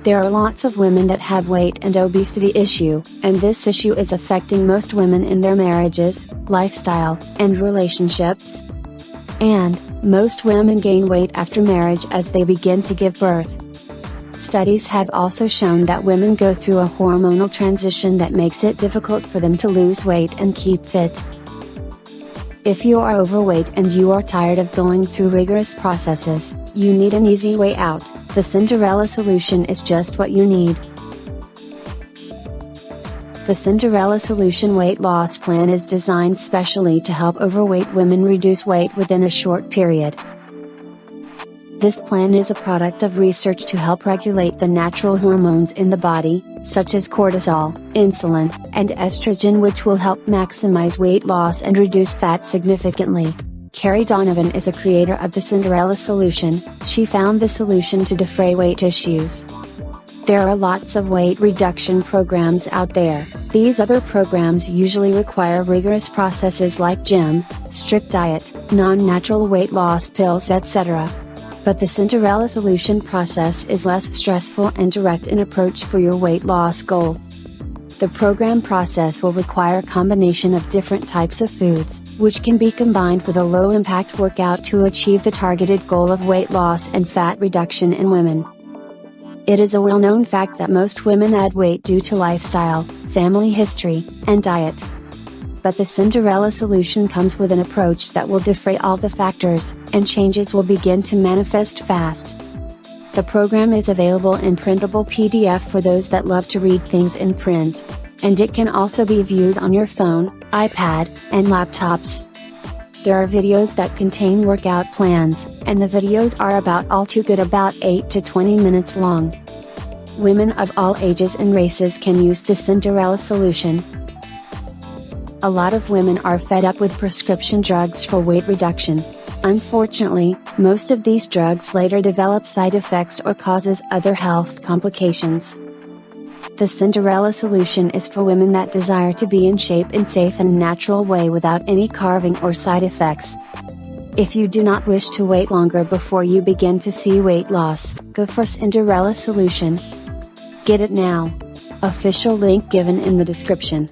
There are lots of women that have weight and obesity issue, and this issue is affecting most women in their marriages, lifestyle, and relationships. And, most women gain weight after marriage as they begin to give birth. Studies have also shown that women go through a hormonal transition that makes it difficult for them to lose weight and keep fit. If you are overweight and you are tired of going through rigorous processes, you need an easy way out. The Cinderella solution is just what you need. The Cinderella Solution Weight Loss Plan is designed specially to help overweight women reduce weight within a short period. This plan is a product of research to help regulate the natural hormones in the body, such as cortisol, insulin, and estrogen, which will help maximize weight loss and reduce fat significantly. Carrie Donovan is a creator of the Cinderella Solution. She found the solution to defray weight issues. There are lots of weight reduction programs out there. These other programs usually require rigorous processes like gym, strict diet, non-natural weight loss pills, etc. But the Cinderella Solution process is less stressful and direct in approach for your weight loss goal. The program process will require a combination of different types of foods, which can be combined with a low-impact workout to achieve the targeted goal of weight loss and fat reduction in women. It is a well-known fact that most women add weight due to lifestyle, family history, and diet. But the Cinderella Solution comes with an approach that will defray all the factors, and changes will begin to manifest fast. The program is available in printable PDF for those that love to read things in print. And it can also be viewed on your phone, iPad, and laptops. There are videos that contain workout plans, and the videos are about all too good, about 8 to 20 minutes long. Women of all ages and races can use the Cinderella Solution. A lot of women are fed up with prescription drugs for weight reduction. Unfortunately, most of these drugs later develop side effects or causes other health complications. The Cinderella Solution is for women that desire to be in shape in a safe and natural way without any carving or side effects. If you do not wish to wait longer before you begin to see weight loss, go for Cinderella Solution. Get it now. Official link given in the description.